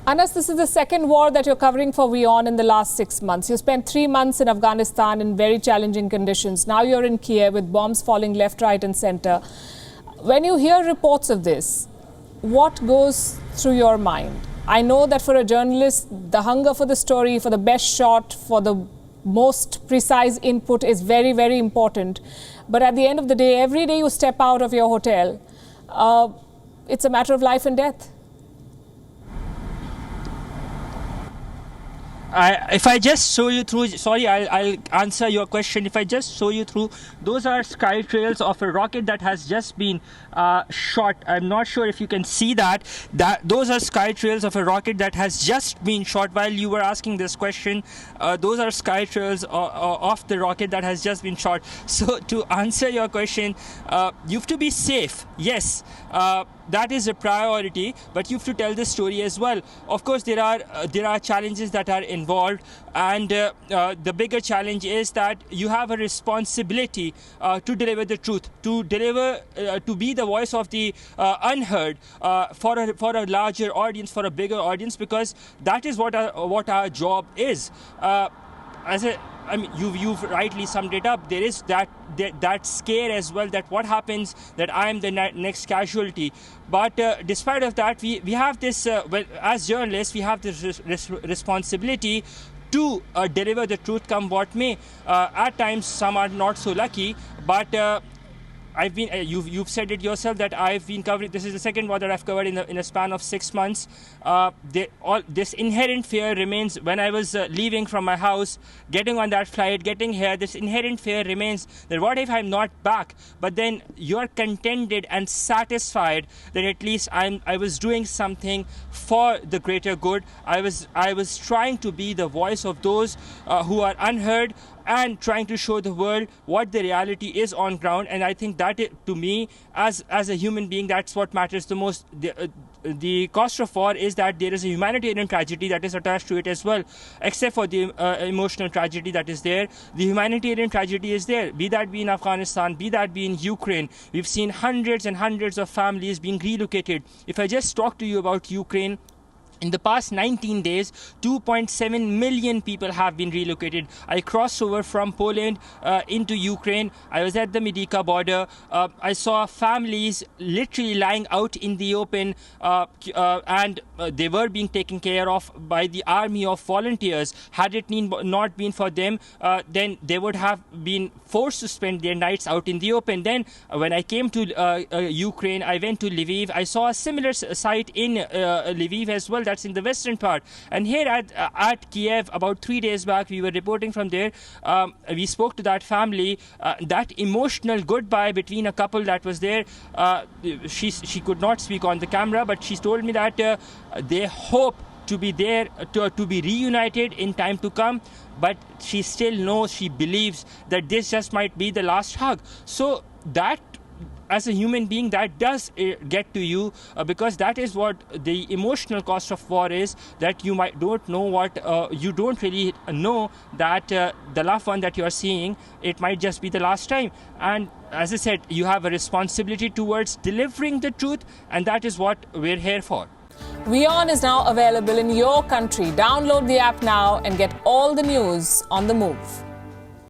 Anas, this is the second war that you're covering for WION in the last 6 months. You spent 3 months in Afghanistan in very challenging conditions. Now you're in Kyiv with bombs falling left, right and center. When you hear reports of this, what goes through your mind? I know that for a journalist, the hunger for the story, for the best shot, for the most precise input is very, very important. But at the end of the day, every day you step out of your hotel, it's a matter of life and death. If I just show you through, sorry, I'll answer your question. If I just show you through, those are sky trails of a rocket that has just been shot. I'm not sure if you can see that. Those are sky trails of a rocket that has just been shot. While you were asking this question, those are sky trails of the rocket that has just been shot. So to answer your question, you have to be safe. Yes. That is a priority, but you have to tell the story as well. Of course, there are challenges that are involved, and the bigger challenge is that you have a responsibility to deliver the truth, to be the voice of the unheard for a larger audience, for a bigger audience, because that is what our job is. I mean, you've rightly summed it up. There is that scare as well, that what happens, that I am the next casualty. But despite of that, we have this, well, as journalists, we have this responsibility to deliver the truth come what may. At times, some are not so lucky, but I've been. You've said it yourself that I've been covering. This is the second war that I've covered in a span of 6 months. This inherent fear remains. When I was leaving from my house, getting on that flight, getting here, this inherent fear remains. That what if I'm not back? But then you are contented and satisfied that at least I was doing something for the greater good. I was trying to be the voice of those who are unheard, and trying to show the world what the reality is on ground. And I think that, to me, as a human being, that's what matters the most. The cost of war is that there is a humanitarian tragedy that is attached to it as well. Except for the emotional tragedy that is there, the humanitarian tragedy is there. Be that be in Afghanistan, be that be in Ukraine. We've seen hundreds and hundreds of families being relocated. If I just talk to you about Ukraine, in the past 19 days, 2.7 million people have been relocated. I crossed over from Poland into Ukraine. I was at the Medica border. I saw families literally lying out in the open, and they were being taken care of by the army of volunteers. Had it not been for them, then they would have been forced to spend their nights out in the open. Then when I came to Ukraine, I went to Lviv. I saw a similar site in Lviv as well. That's in the western part. And here at Kyiv, about 3 days back, we were reporting from there. We spoke to that family. That emotional goodbye between a couple that was there. She could not speak on the camera, but she told me that they hope to be there, to be reunited in time to come. But she still knows, she believes that this just might be the last hug. So that, as a human being, that does get to you, because that is what the emotional cost of war is, that you don't really know that the loved one that you are seeing, it might just be the last time. And as I said, you have a responsibility towards delivering the truth, and that is what we're here for. WION is now available in your country. Download the app now and get all the news on the move.